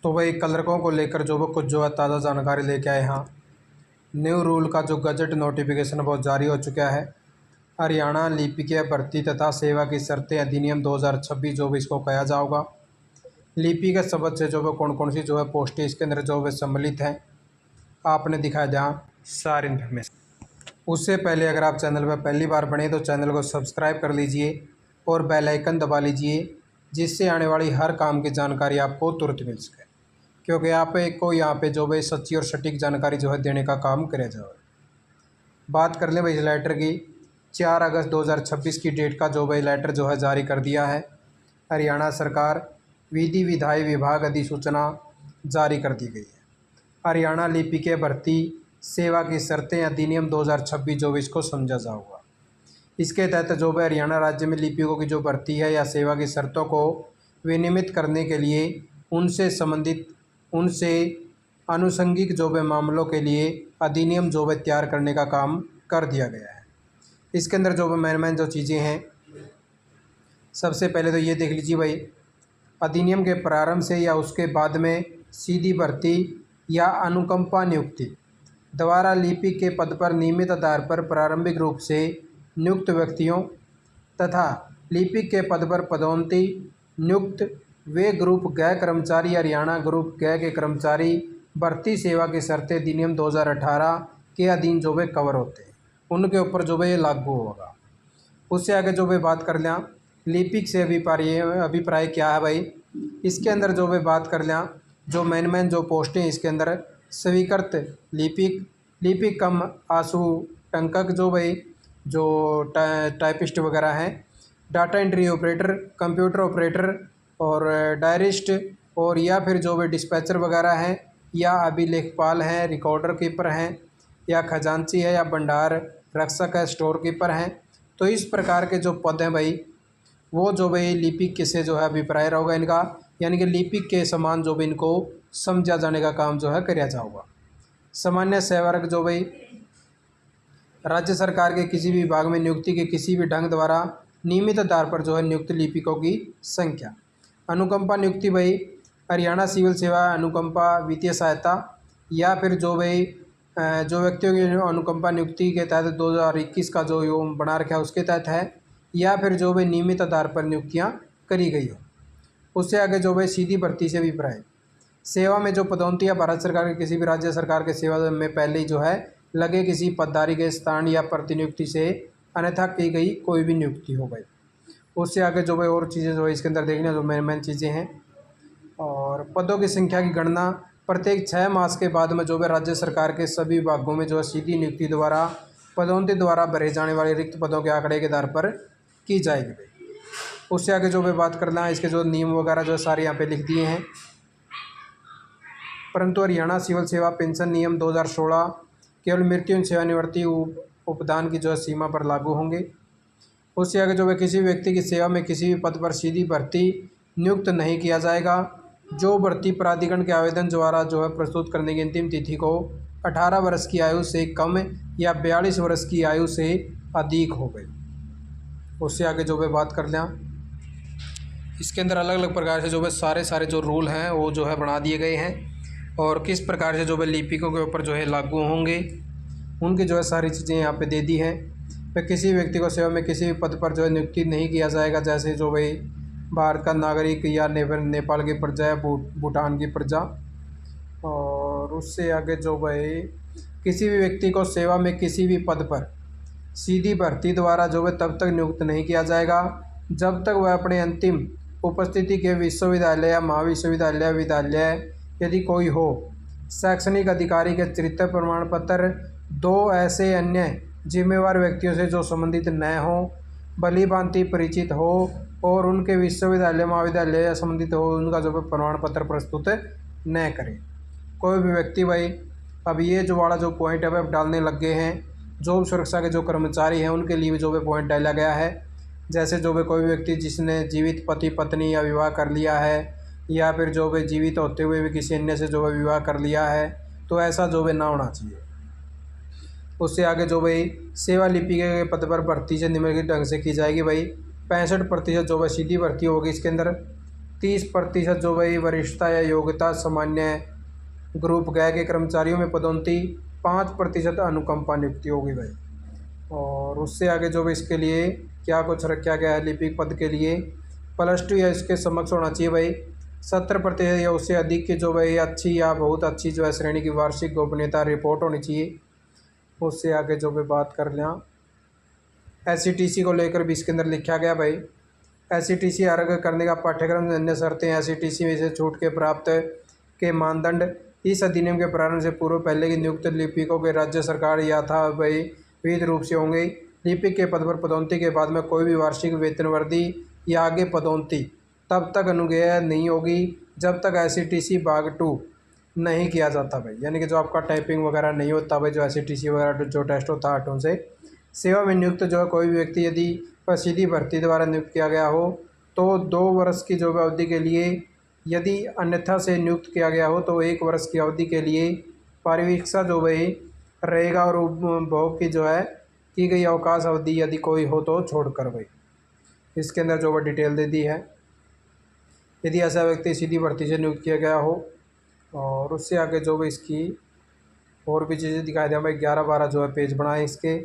तो वही क्लर्कों को लेकर जो वो कुछ जो है ताज़ा जानकारी लेके आए। हाँ, न्यू रूल का जो गजट नोटिफिकेशन वो जारी हो चुका है। हरियाणा लिपिकीय भर्ती तथा सेवा की शर्तें अधिनियम 2026 जो भी इसको कहा जाएगा। लिपि के शब्द से जो है कौन कौन सी जो है पोस्टें इसके अंदर जो है सम्मिलित हैं, आपने दिखाया जहाँ सारी इन्फॉर्मेशन। उससे पहले अगर आप चैनल पर पहली बार बने तो चैनल को सब्सक्राइब कर लीजिए और बेल आइकन दबा लीजिए, जिससे आने वाली हर काम की जानकारी आपको तुरंत मिल सके, क्योंकि आपको यहाँ पे जो है सच्ची और सटीक जानकारी जो है देने का काम करा जाए। बात कर लें भाई इस लेटर की, 4 अगस्त 2026 की डेट का जो भाई लेटर जो है जारी कर दिया है हरियाणा सरकार। विधि विधायी विभाग अधिसूचना जारी कर दी गई है। हरियाणा लिपिकीय भर्ती सेवा की शर्तें अधिनियम 2026 जो भी इसको समझा जाएगा। इसके तहत जो है हरियाणा राज्य में लिपिकों की जो भर्ती है या सेवा की शर्तों को विनियमित करने के लिए उनसे संबंधित उनसे आनुषंगिक जो है मामलों के लिए अधिनियम जो है तैयार करने का काम कर दिया गया है। इसके अंदर जो मेन जो चीज़ें हैं, सबसे पहले तो ये देख लीजिए भाई, अधिनियम के प्रारंभ से या उसके बाद में सीधी भर्ती या अनुकंपा नियुक्ति द्वारा लिपिक के पद पर नियमित आधार पर प्रारंभिक रूप से नियुक्त व्यक्तियों तथा लिपिक के पद पर पदोन्नति नियुक्त वे ग्रुप ग कर्मचारी हरियाणा ग्रुप ग के कर्मचारी भर्ती सेवा की शर्तें अधिनियम 2018 के अधीन जो वे कवर होते हैं, उनके ऊपर जो वे लागू होगा। उससे आगे जो वे बात कर लें लिपिक से अभिप्राय क्या है भाई, इसके अंदर जो वे बात कर लें जो मेन जो पोस्टें इसके अंदर स्वीकृत लिपिक कम आशु टंकक जो भाई जो टाइपिस्ट वगैरह हैं, data entry operator, computer operator और डायरिस्ट, और या फिर जो भी डिस्पैचर वगैरह हैं, या अभिलेखपाल हैं, रिकॉर्डर कीपर हैं, या खजांची है, या भंडार रक्षक है, स्टोर कीपर हैं। तो इस प्रकार के जो पद हैं भाई, वो जो भाई लिपिक के से जो है अभिप्राय होगा इनका, यानी कि लिपिक के समान जो भी इनको समझा जाने का काम जो है किया जाएगा। सामान्य सेवारक जो भाई राज्य सरकार के किसी भी विभाग में नियुक्ति के किसी भी ढंग द्वारा नियमित आधार पर जो है नियुक्त लिपिकों की संख्या। अनुकंपा नियुक्ति भाई हरियाणा सिविल सेवा अनुकंपा वित्तीय सहायता, या फिर जो भाई जो व्यक्तियों की अनुकंपा नियुक्ति के तहत 2021 का जो योग बना रखा है उसके तहत है, या फिर जो भाई नियमित आधार पर नियुक्तियाँ करी गई हो। उससे आगे जो भाई सीधी भर्ती से अभिप्राय, सेवा में जो पदोन्नति या भारत सरकार के किसी भी राज्य सरकार के सेवा में पहले ही जो है लगे किसी पदधारी के स्थान या प्रतिनियुक्ति से अन्यथा की गई कोई भी नियुक्ति हो गई। उससे आगे जो भाई और चीज़ें जो है इसके अंदर देखने जो मेन चीज़ें हैं, और पदों की संख्या की गणना प्रत्येक 6 मास के बाद में जो है राज्य सरकार के सभी विभागों में जो है सीधी नियुक्ति द्वारा पदोन्नति द्वारा भरे जाने वाले रिक्त पदों के आंकड़े के आधार पर की जाएगी। उससे आगे जो भी बात करना है इसके जो नियम वगैरह जो सारे यहाँ पे लिख दिए हैं। परंतु हरियाणा सिविल सेवा पेंशन नियम 2016 केवल मृत्यु सेवानिवृत्ति उपदान की जो है सीमा पर लागू होंगे। उससे आगे जो है किसी भी व्यक्ति की सेवा में किसी भी पद पर सीधी भर्ती नियुक्त नहीं किया जाएगा। जो भर्ती प्राधिकरण के आवेदन द्वारा जो है प्रस्तुत करने की अंतिम तिथि को 18 वर्ष की आयु से कम या 42 वर्ष की आयु से अधिक हो गई। उससे आगे जो है बात कर लें इसके अंदर अलग अलग प्रकार से जो है सारे जो रूल हैं वो जो है बना दिए गए हैं, और किस प्रकार से जो है लिपिकों के ऊपर जो है लागू होंगे उनकी जो है सारी चीज़ें यहाँ पे दे दी हैं। फिर किसी व्यक्ति को सेवा में किसी भी पद पर जो है नियुक्ति नहीं किया जाएगा, जैसे जो भाई भारत का नागरिक या नेपाल की प्रजा या भूटान की प्रजा। और उससे आगे जो भाई किसी भी व्यक्ति को सेवा में किसी भी पद पर सीधी भर्ती द्वारा जो है तब तक नियुक्त नहीं किया जाएगा जब तक वह अपने अंतिम उपस्थिति के विश्वविद्यालय या महाविश्वविद्यालय विद्यालय यदि कोई हो, शैक्षणिक अधिकारी के चरित्र प्रमाण पत्र, 2 ऐसे अन्य जिम्मेवार व्यक्तियों से जो संबंधित न हो, भली भांति परिचित हो और उनके विश्वविद्यालय महाविद्यालय या संबंधित हो, उनका जो प्रमाण पत्र प्रस्तुत न करें। कोई भी व्यक्ति भाई अब ये जो वाला जो पॉइंट है वह डालने लग गए हैं, जॉब सुरक्षा के जो कर्मचारी हैं उनके लिए भी जो है पॉइंट डाला गया है। जैसे जो भी कोई व्यक्ति जिसने जीवित पति पत्नी या विवाह कर लिया है, या फिर जो भी जीवित होते हुए भी किसी अन्य से जो है विवाह कर लिया है, तो ऐसा जो है ना होना चाहिए। उससे आगे जो भाई सेवा लिपिक के पद पर भर्ती से निम्नलिखित ढंग से की जाएगी भाई 65% जो है सीधी भर्ती होगी इसके अंदर, 30% जो भाई वरिष्ठता या योग्यता सामान्य ग्रुप गए के कर्मचारियों में पदोन्नति, 5% अनुकंपा नियुक्ति होगी भाई। और उससे आगे जो भी इसके लिए क्या कुछ रखा गया है लिपिक पद के लिए, +2 या इसके समक्ष होना चाहिए भाई, 70% या उससे अधिक की जो भाई अच्छी या बहुत अच्छी जो है श्रेणी की वार्षिक गोपनीयता रिपोर्ट होनी चाहिए। उससे आगे जो भी बात कर लें SCTC को लेकर भी इसके अंदर लिखा गया भाई, SCTC अर्ग करने का पाठ्यक्रम अन्य शर्तें SCTC में से छूट के प्राप्त के मानदंड इस अधिनियम के प्रारंभ से पूर्व पहले की नियुक्त लिपिकों के राज्य सरकार या था भाई विविध रूप से होंगे। लिपिक के पद पर पदोन्नति के बाद में कोई भी वार्षिक वेतन वृद्धि या आगे पदोन्नति तब तक अनुज्ञेय नहीं होगी जब तक SCTC भाग 2 नहीं किया जाता भाई, यानी कि जो आपका टाइपिंग वगैरह नहीं होता भाई, जो SCTC वगैरह जो टेस्ट होता है 8 से। सेवा में नियुक्त जो है कोई भी व्यक्ति यदि वह सीधी भर्ती द्वारा नियुक्त किया गया हो तो 2 वर्ष की जो अवधि के लिए, यदि अन्यथा से नियुक्त किया गया हो तो 1 वर्ष की अवधि के लिए परिवीक्षा जो भाई रहेगा, और उपभोग की जो है की गई अवकाश अवधि यदि कोई हो तो छोड़कर भाई। इसके अंदर जो है डिटेल दे दी है, यदि ऐसा व्यक्ति सीधी भर्ती से नियुक्त किया गया हो। और उससे आगे जो भी इसकी और भी चीज़ें दिखाई दें भाई, 11-12 जो है पेज बनाए इसके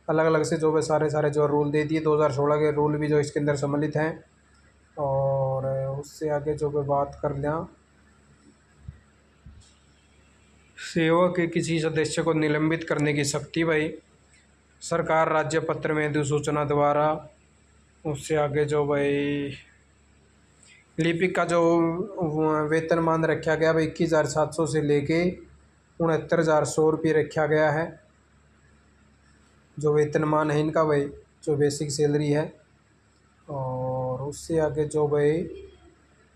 अलग अलग से, जो है सारे जो रूल दे दिए, 2016 के रूल भी जो इसके अंदर सम्मिलित हैं। और उससे आगे जो भी बात कर लें, सेवा के किसी सदस्य को निलंबित करने की शक्ति भाई सरकार राज्य पत्र में अधिसूचना द्वारा। उससे आगे जो भाई लिपिक का जो वेतनमान रखा गया भाई 21,700 से लेके 69,100 रुपये रखा गया है, जो वेतनमान है इनका भाई, जो बेसिक सैलरी है। और उससे आगे जो भाई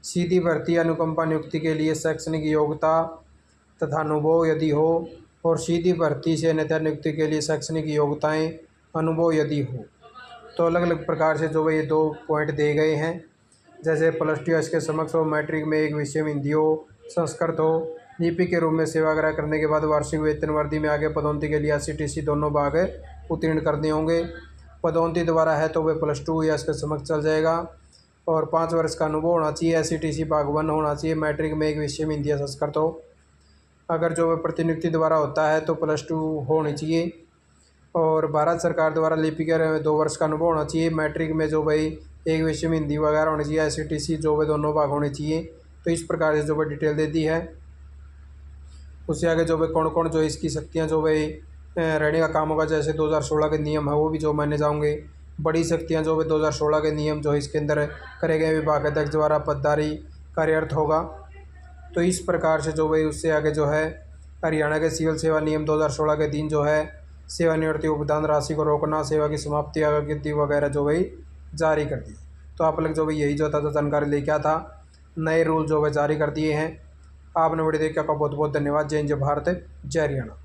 सीधी भर्ती अनुकंपा नियुक्ति के लिए शैक्षणिक योग्यता तथा अनुभव यदि हो, और सीधी भर्ती से अन्यथा नियुक्ति के लिए शैक्षणिक योग्यताएं अनुभव यदि हो, तो अलग अलग प्रकार से जो भाई ये 2 पॉइंट दे गए हैं। जैसे +2 इसके समक्ष हो, मैट्रिक में एक विषय में हिंदी हो, संस्कृत हो, लिपिक के रूप में सेवाग्रह करने के बाद वार्षिक वेतन वृद्धि में आगे पदोन्नति के लिए SCTC दोनों भाग उत्तीर्ण करने होंगे। पदोन्नति द्वारा है तो वे +2 या इसके समक्ष चल जाएगा। और 5 वर्ष का अनुभव होना चाहिए, SCTC भाग 1 होना चाहिए, मैट्रिक में एक विषय में हिंदी या संस्कृत हो। अगर जो प्रतिनियुक्ति द्वारा होता है तो +2 होनी चाहिए। और भारत सरकार द्वारा लिपिक 2 वर्ष का अनुभव होना चाहिए, मैट्रिक में जो भाई एक विषय में हिंदी वगैरह होनी चाहिए, SCTC जो भाई दोनों भाग होने चाहिए। तो इस प्रकार से जो भाई डिटेल दे दी है। उससे आगे जो भाई कौन कौन जो इसकी शक्तियाँ जो भाई रहने का काम होगा, जैसे 2016 के नियम है वो भी जो माने जाओगे। बड़ी शक्तियाँ जो भाई 2016 के नियम जो इसके अंदर करे गए विभाग अध्यक्ष द्वारा पदधारी कार्यरत होगा। तो इस प्रकार से जो भाई उससे आगे जो है हरियाणा के सिविल सेवा नियम 2016 के दिन जो है सेवानिवृत्ति उपदान राशि को रोकना, सेवा की समाप्ति अगति वगैरह जो भाई जारी कर दी। तो आप लोग जो भाई यही जो था जानकारी लेके आया था, नए रूल जो भाई जारी कर दिए हैं। आपने वीडियो देखा, आपका बहुत बहुत धन्यवाद। जय हिंद, जय भारत, जय हरियाणा।